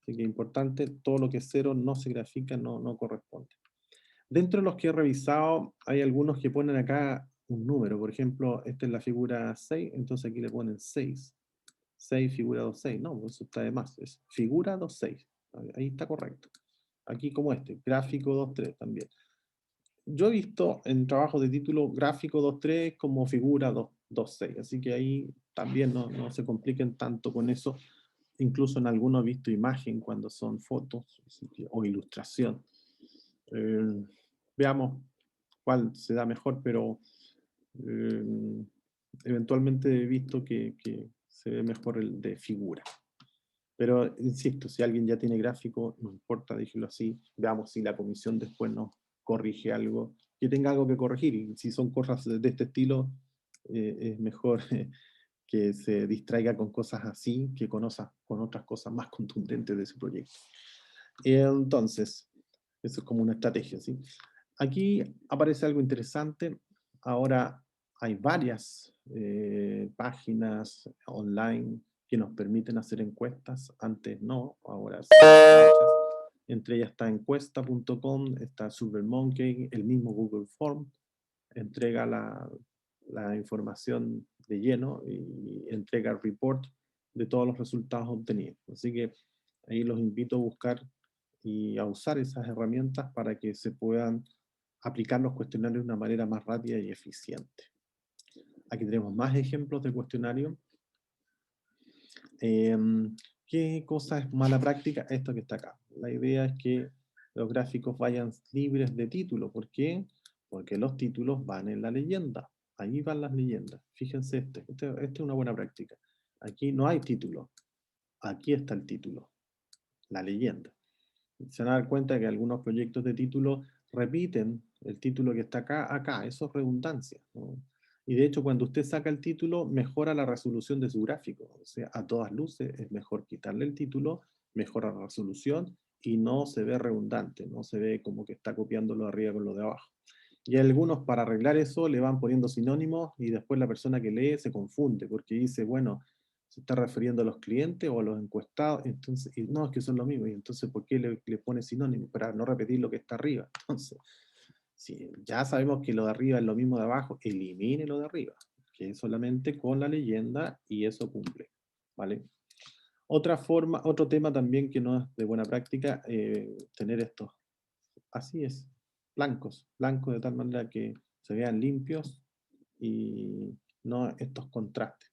Así que es importante, todo lo que es cero no se grafica, no corresponde. Dentro de los que he revisado, hay algunos que ponen acá un número. Por ejemplo, esta es la figura 6, entonces aquí le ponen 6. 6, figura 2, 6. No, eso está de más. Es figura 2, 6. Ahí está correcto. Aquí como este, gráfico 2, 3 también. Yo he visto en trabajos de título gráfico 2.3 como figura 2.6, así que ahí también no se compliquen tanto con eso. Incluso en algunos he visto imagen cuando son fotos o ilustración. Veamos cuál se da mejor, pero eventualmente he visto que se ve mejor el de figura. Pero insisto, si alguien ya tiene gráfico, no importa, dígelo así, veamos si la comisión después nos corrige algo, que tenga algo que corregir, y si son cosas de este estilo, es mejor que se distraiga con cosas así que con otras cosas más contundentes de su proyecto. Entonces, eso es como una estrategia, ¿sí? Aquí aparece algo interesante. Ahora hay varias páginas online que nos permiten hacer encuestas. Antes no, ahora sí. Entre ellas está encuesta.com, está SurveyMonkey, el mismo Google Form, entrega la información de lleno y entrega el report de todos los resultados obtenidos. Así que ahí los invito a buscar y a usar esas herramientas para que se puedan aplicar los cuestionarios de una manera más rápida y eficiente. Aquí tenemos más ejemplos de cuestionario. ¿Qué cosa es mala práctica? Esto que está acá. La idea es que los gráficos vayan libres de título. ¿Por qué? Porque los títulos van en la leyenda. Ahí van las leyendas. Fíjense este es una buena práctica. Aquí no hay título. Aquí está el título. La leyenda. Se van a dar cuenta que algunos proyectos de título repiten el título que está acá. Eso es redundancia, ¿no? Y de hecho, cuando usted saca el título, mejora la resolución de su gráfico. O sea, a todas luces es mejor quitarle el título, mejora la resolución y no se ve redundante, no se ve como que está copiando lo de arriba con lo de abajo. Y algunos, para arreglar eso, le van poniendo sinónimos y después la persona que lee se confunde porque dice, bueno, se está refiriendo a los clientes o a los encuestados, entonces, y no, es que son lo mismo, y entonces, ¿por qué le pone sinónimo? Para no repetir lo que está arriba. Entonces, si ya sabemos que lo de arriba es lo mismo de abajo, elimine lo de arriba, que es solamente con la leyenda y eso cumple, ¿vale? Otra forma, otro tema también que no es de buena práctica, tener estos, así es, blancos de tal manera que se vean limpios y no estos contrastes.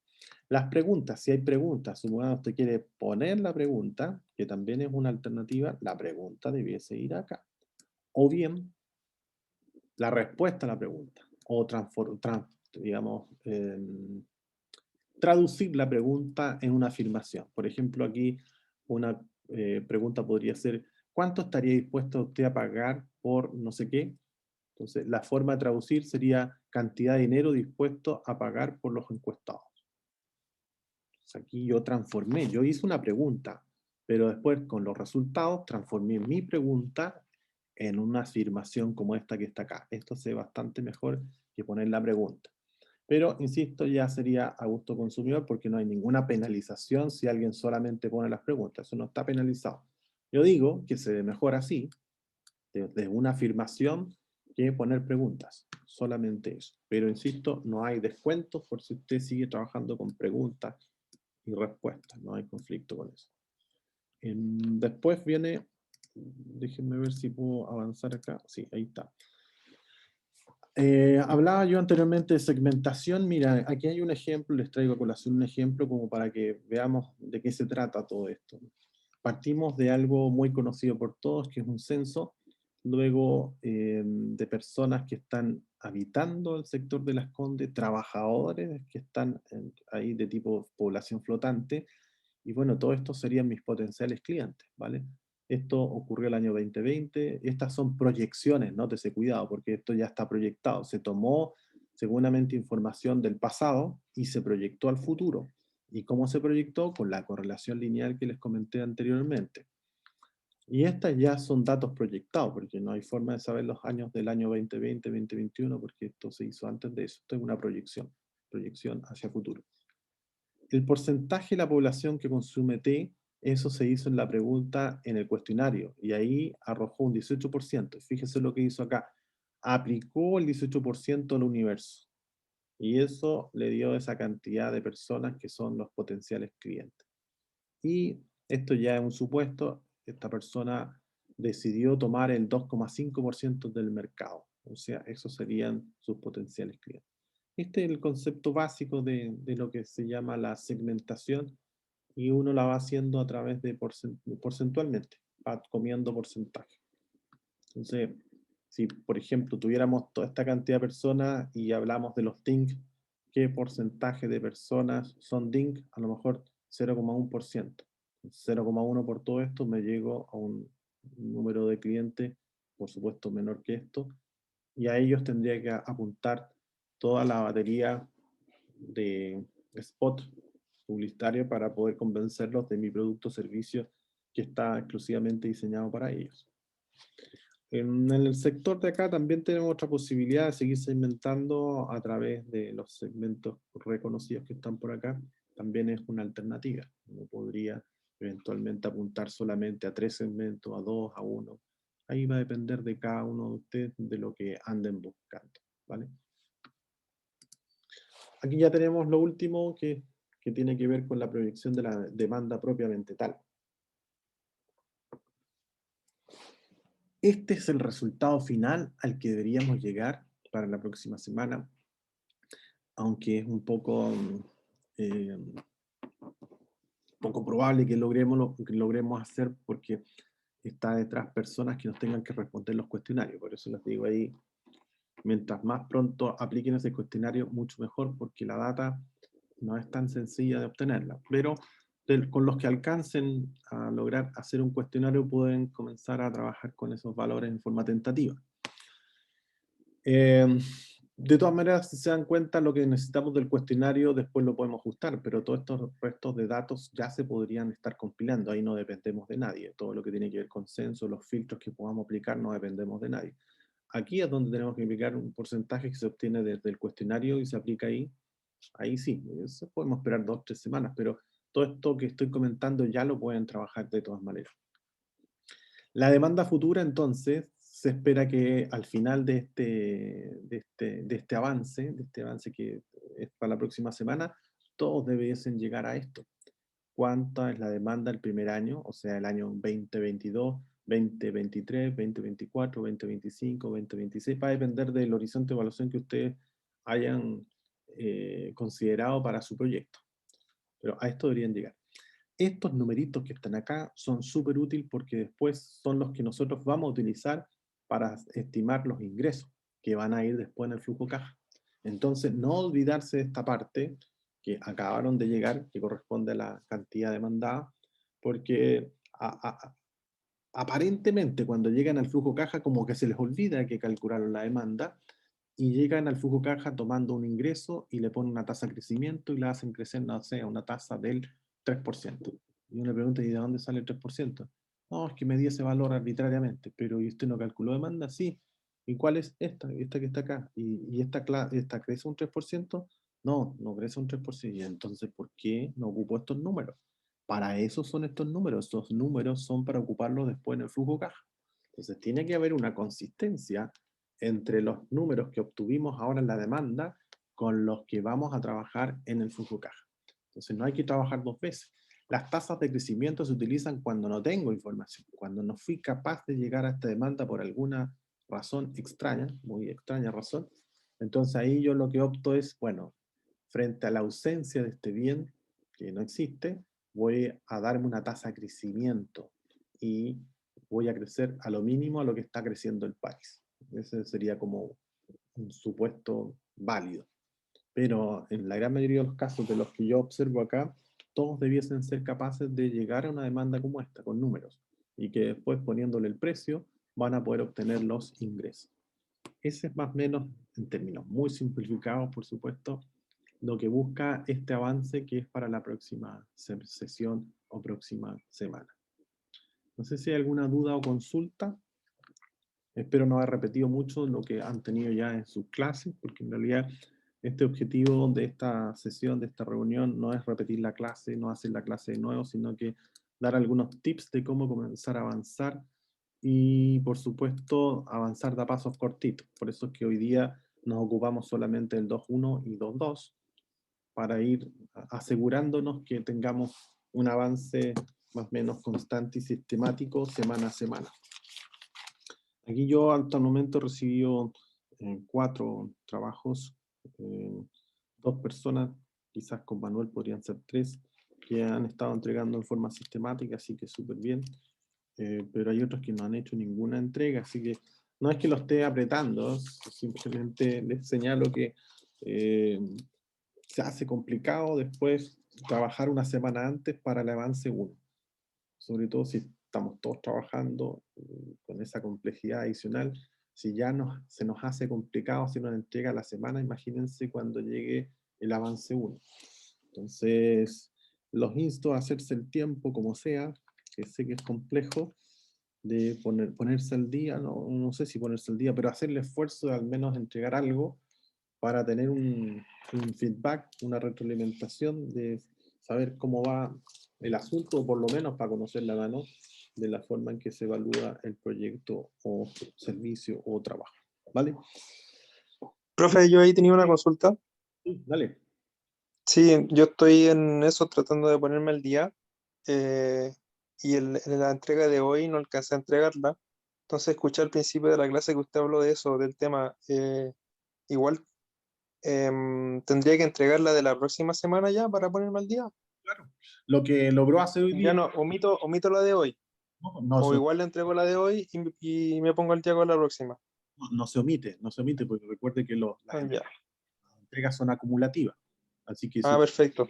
Las preguntas, si hay preguntas, supongamos que usted quiere poner la pregunta, que también es una alternativa, la pregunta debiese ir acá. O bien, la respuesta a la pregunta, o digamos, traducir la pregunta en una afirmación. Por ejemplo, aquí una pregunta podría ser, ¿cuánto estaría dispuesto usted a pagar por no sé qué? Entonces, la forma de traducir sería cantidad de dinero dispuesto a pagar por los encuestados. Entonces, aquí yo transformé, yo hice una pregunta, pero después con los resultados transformé mi pregunta en una afirmación como esta que está acá. Esto se ve bastante mejor que poner la pregunta. Pero, insisto, ya sería a gusto consumidor porque no hay ninguna penalización si alguien solamente pone las preguntas. Eso no está penalizado. Yo digo que se ve mejor así, de una afirmación, que poner preguntas. solamente eso. Pero insisto, no hay descuentos por si usted sigue trabajando con preguntas y respuestas, no hay conflicto con eso. Después viene, déjenme ver si puedo avanzar acá, sí, ahí está. Hablaba yo anteriormente de segmentación. Mira, aquí hay un ejemplo, les traigo a colación un ejemplo como para que veamos de qué se trata todo esto. Partimos de algo muy conocido por todos, que es un censo, luego de personas que están habitando el sector de Las Condes, trabajadores que están ahí de tipo población flotante, y bueno, todo esto serían mis potenciales clientes, ¿vale? Esto ocurrió el año 2020. Estas son proyecciones, nótese cuidado, porque esto ya está proyectado. Se tomó seguramente información del pasado y se proyectó al futuro. ¿Y cómo se proyectó? Con la correlación lineal que les comenté anteriormente. Y estas ya son datos proyectados, porque no hay forma de saber los años del año 2020, 2021, porque esto se hizo antes de eso. Esto es una proyección hacia futuro. El porcentaje de la población que consume té, eso se hizo en la pregunta en el cuestionario, y ahí arrojó un 18%. Fíjese lo que hizo acá. Aplicó el 18% al universo. Y eso le dio esa cantidad de personas que son los potenciales clientes. Y esto ya es un supuesto, esta persona decidió tomar el 2,5% del mercado. O sea, esos serían sus potenciales clientes. Este es el concepto básico de lo que se llama la segmentación, y uno la va haciendo a través de porcentualmente, va comiendo porcentaje. Entonces, si por ejemplo tuviéramos toda esta cantidad de personas y hablamos de los DINC, ¿qué porcentaje de personas son DINC? A lo mejor 0,1%. 0,1 por todo esto me llego a un número de clientes, por supuesto menor que esto, y a ellos tendría que apuntar toda la batería de spot publicitario para poder convencerlos de mi producto o servicio que está exclusivamente diseñado para ellos. En el sector de acá también tenemos otra posibilidad de seguir segmentando a través de los segmentos reconocidos que están por acá. También es una alternativa. Uno podría eventualmente apuntar solamente a 3 segmentos, a 2, a 1. Ahí va a depender de cada uno de ustedes de lo que anden buscando, ¿vale? Aquí ya tenemos lo último que tiene que ver con la proyección de la demanda propiamente tal. Este es el resultado final al que deberíamos llegar para la próxima semana, aunque es un poco probable que logremos hacer, porque está detrás personas que nos tengan que responder los cuestionarios. Por eso les digo ahí, mientras más pronto apliquen ese cuestionario, mucho mejor, porque la data no es tan sencilla de obtenerla. Pero con los que alcancen a lograr hacer un cuestionario pueden comenzar a trabajar con esos valores en forma tentativa. De todas maneras, si se dan cuenta, lo que necesitamos del cuestionario después lo podemos ajustar, pero todos estos restos de datos ya se podrían estar compilando. Ahí no dependemos de nadie. Todo lo que tiene que ver con censo, los filtros que podamos aplicar, no dependemos de nadie. Aquí es donde tenemos que aplicar un porcentaje que se obtiene desde el cuestionario y se aplica ahí. Ahí sí, eso podemos esperar 2 o 3 semanas, pero todo esto que estoy comentando ya lo pueden trabajar de todas maneras. La demanda futura, entonces, se espera que al final de este avance que es para la próxima semana, todos debiesen llegar a esto. ¿Cuánta es la demanda el primer año? O sea, el año 2022, 2023, 2024, 2025, 2026. Va a depender del horizonte de evaluación que ustedes hayan considerado para su proyecto. Pero a esto deberían llegar. Estos numeritos que están acá son súper útiles porque después son los que nosotros vamos a utilizar para estimar los ingresos que van a ir después en el flujo caja. Entonces, no olvidarse de esta parte que acabaron de llegar, que corresponde a la cantidad demandada, porque aparentemente cuando llegan al flujo caja como que se les olvida que calcularon la demanda y llegan al flujo caja tomando un ingreso y le ponen una tasa de crecimiento y la hacen crecer, no sé, a una tasa del 3%. Y uno le pregunta, ¿y de dónde sale el 3%? No, es que me di ese valor arbitrariamente, pero ¿y usted no calculó demanda? Sí. ¿Y cuál es esta? Esta que está acá. ¿Y esta crece un 3%? No, no crece un 3%. Y entonces, ¿por qué no ocupo estos números? Para eso son estos números. Estos números son para ocuparlos después en el flujo caja. Entonces, tiene que haber una consistencia entre los números que obtuvimos ahora en la demanda con los que vamos a trabajar en el flujo caja. Entonces no hay que trabajar dos veces. Las tasas de crecimiento se utilizan cuando no tengo información, cuando no fui capaz de llegar a esta demanda por alguna razón extraña, muy extraña razón. Entonces ahí yo lo que opto es, bueno, frente a la ausencia de este bien que no existe, voy a darme una tasa de crecimiento y voy a crecer a lo mínimo a lo que está creciendo el país. Ese sería como un supuesto válido. Pero en la gran mayoría de los casos de los que yo observo acá, todos debiesen ser capaces de llegar a una demanda como esta, con números, y que después poniéndole el precio van a poder obtener los ingresos. Ese es más o menos, en términos muy simplificados, por supuesto, lo que busca este avance que es para la próxima sesión o próxima semana. No sé si hay alguna duda o consulta. Espero no haber repetido mucho lo que han tenido ya en sus clases, porque en realidad este objetivo de esta sesión, de esta reunión, no es repetir la clase, no hacer la clase de nuevo, sino que dar algunos tips de cómo comenzar a avanzar y, por supuesto, avanzar de a pasos cortitos. Por eso es que hoy día nos ocupamos solamente del 2.1 y 2.2 para ir asegurándonos que tengamos un avance más o menos constante y sistemático semana a semana. Aquí yo hasta el momento he recibido 4 trabajos, 2 personas, quizás con Manuel podrían ser 3, que han estado entregando en forma sistemática, así que súper bien. Pero hay otros que no han hecho ninguna entrega, así que no es que lo esté apretando, simplemente les señalo que se hace complicado después trabajar una semana antes para el avance 1. Sobre todo si estamos todos trabajando con esa complejidad adicional. Si ya se nos hace complicado si nos entrega la semana, imagínense cuando llegue el avance 1. Entonces, los insto a hacerse el tiempo como sea, que sé que es complejo, de ponerse al día, no sé si ponerse al día, pero hacer el esfuerzo de al menos entregar algo para tener un feedback, una retroalimentación de saber cómo va el asunto, o por lo menos para conocer la mano de la forma en que se evalúa el proyecto o servicio o trabajo. ¿Vale? Profe, yo ahí tenía una consulta. Sí, dale. Sí, yo estoy en eso tratando de ponerme al día y en la entrega de hoy no alcancé a entregarla. Entonces escuché al principio de la clase que usted habló de eso, del tema. Igual tendría que entregarla de la próxima semana ya para ponerme al día. Claro. Lo que logró hacer hoy día, Ya no, omito la de hoy. no O se, igual le entrego la de hoy y me pongo al día con la próxima. no se omite, porque recuerde que las Ya. entregas son acumulativas. Así que si Ah, perfecto.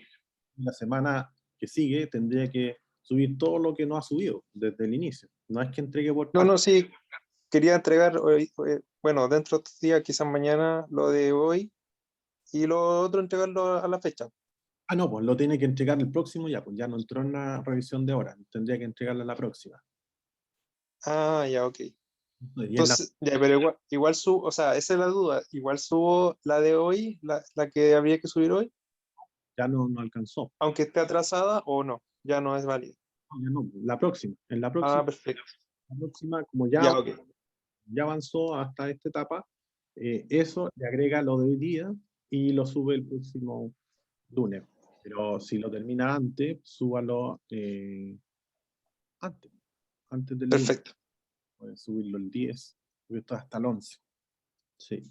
la semana que sigue tendría que subir todo lo que no ha subido desde el inicio. No es que entregue por No, parte. no, sí. Quería entregar hoy, bueno, dentro de estos días, quizás mañana, lo de hoy y lo otro entregarlo a la fecha. Ah, no, pues lo tiene que entregar el próximo ya, pues ya no entró en la revisión de ahora, tendría que entregarla la próxima. Ah, ya, ok. Y en la, Entonces, ya, pero igual subo, o sea, esa es la duda. Igual subo la de hoy, la que habría que subir hoy, ya no alcanzó. aunque esté atrasada o no, ya no es válido. No, ya no, la próxima. En Ah, perfecto. la próxima como Ya, ok. ya avanzó hasta esta etapa, eso le agrega lo de hoy día y lo sube el próximo lunes. Pero si lo termina antes, súbalo antes, antes del lunes. Perfecto. Puede subirlo el 10, porque esto hasta el 11. Sí.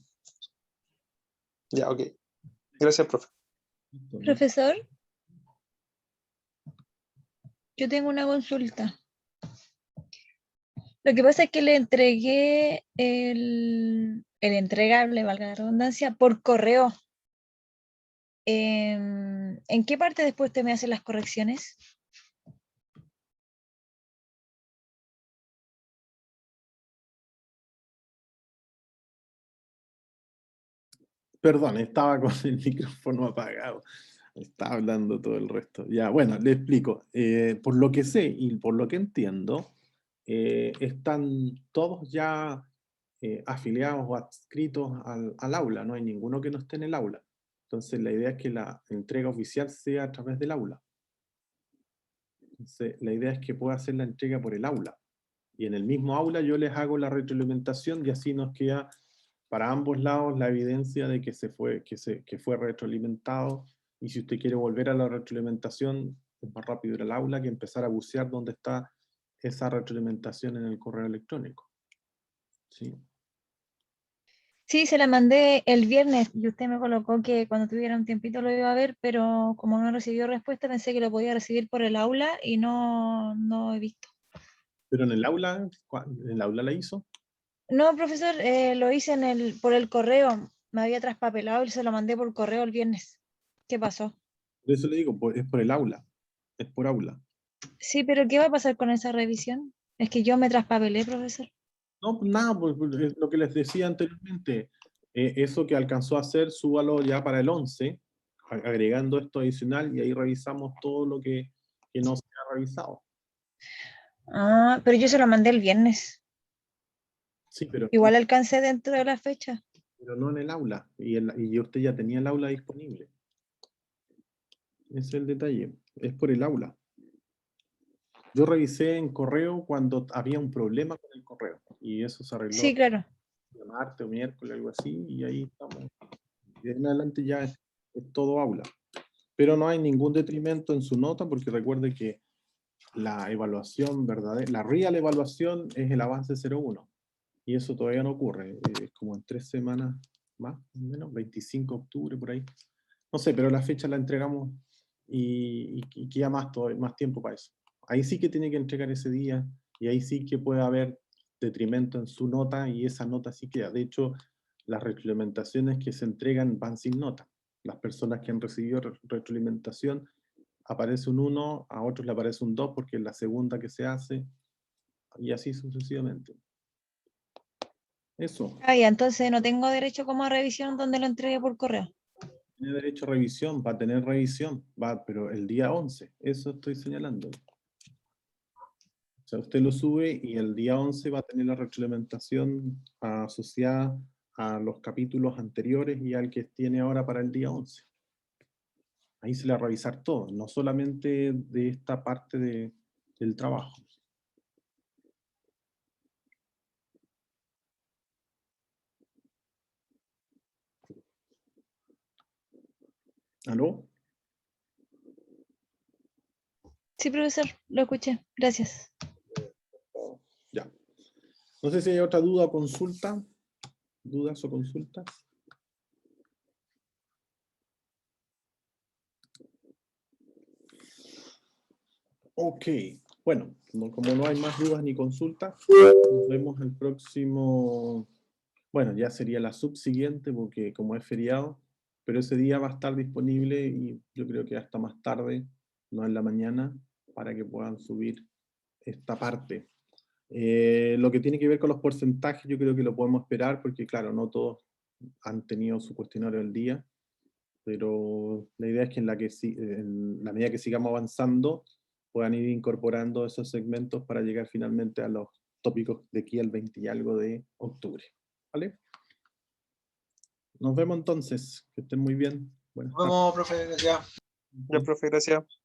Ya, ok. Gracias, profe. Listo, ¿no? Profesor, yo tengo una consulta. Lo que pasa es que le entregué el entregable, valga la redundancia, por correo. ¿En qué parte después usted me hace las correcciones? Perdón, estaba con el micrófono apagado. Estaba hablando todo el resto. Ya, bueno, le explico. Por lo que sé y por lo que entiendo, están todos ya afiliados o adscritos al aula. No hay ninguno que no esté en el aula. Entonces, la idea es que la entrega oficial sea a través del aula. Entonces, la idea es que pueda hacer la entrega por el aula. Y en el mismo aula yo les hago la retroalimentación y así nos queda para ambos lados la evidencia de que fue retroalimentado, y si usted quiere volver a la retroalimentación, es más rápido ir al aula que empezar a bucear dónde está esa retroalimentación en el correo electrónico. ¿Sí? Sí, se la mandé el viernes y usted me colocó que cuando tuviera un tiempito lo iba a ver, pero como no recibió respuesta pensé que lo podía recibir por el aula y no he visto. Pero en el aula la hizo. No, profesor, lo hice por el correo. Me había traspapelado y se lo mandé por correo el viernes. ¿Qué pasó? Por eso le digo, es por el aula. Es por aula. Sí, pero ¿qué va a pasar con esa revisión? Es que yo me traspapelé, profesor. No, pues nada, pues es lo que les decía anteriormente. Eso que alcanzó a hacer, súbalo ya para el 11, agregando esto adicional, y ahí revisamos todo lo que no se ha revisado. Ah, pero yo se lo mandé el viernes. Sí, pero Igual alcancé dentro de la fecha. no en el aula. Y usted ya tenía el aula disponible. Ese es el detalle. Es por el aula. Yo revisé en correo cuando había un problema con el correo. Y eso se arregló Sí, claro. martes o miércoles, algo así. Y ahí estamos. Y de ahí en adelante ya es todo aula. Pero no hay ningún detrimento en su nota, porque recuerde que la evaluación verdadera, la real evaluación es el avance 01. Y eso todavía no ocurre. Es como en 3 semanas más o menos, 25 de octubre, por ahí. No sé, pero la fecha la entregamos y queda más tiempo para eso. Ahí sí que tiene que entregar ese día, y ahí sí que puede haber detrimento en su nota, y esa nota sí queda. De hecho, las retroalimentaciones que se entregan van sin nota. Las personas que han recibido retroalimentación, aparece un 1, a otros le aparece un 2 porque es la segunda que se hace, y así sucesivamente. Eso. Ah, ya, entonces no tengo derecho como a revisión donde lo entregue por correo. Tiene derecho a revisión, va a tener revisión, pero el día 11, eso estoy señalando. O sea, usted lo sube y el día 11 va a tener la retroalimentación asociada a los capítulos anteriores y al que tiene ahora para el día 11. Ahí se le va a revisar todo, no solamente de esta parte del trabajo. ¿Aló? Sí, profesor, lo escuché. Gracias. Ya. No sé si hay otra duda o consulta. ¿Dudas o consultas? Ok. Bueno, como no hay más dudas ni consultas, nos vemos el próximo... Bueno, ya sería la subsiguiente, porque como es feriado, pero ese día va a estar disponible, y yo creo que hasta más tarde, no en la mañana, para que puedan subir esta parte. Lo que tiene que ver con los porcentajes, yo creo que lo podemos esperar, porque claro, no todos han tenido su cuestionario del día, pero la idea es que en la medida que sigamos avanzando, puedan ir incorporando esos segmentos para llegar finalmente a los tópicos de aquí al 20 y algo de octubre. ¿Vale? Nos vemos entonces. Que estén muy bien. Buenas Nos vemos, profe, gracias. tardes. Ya, profe, gracias.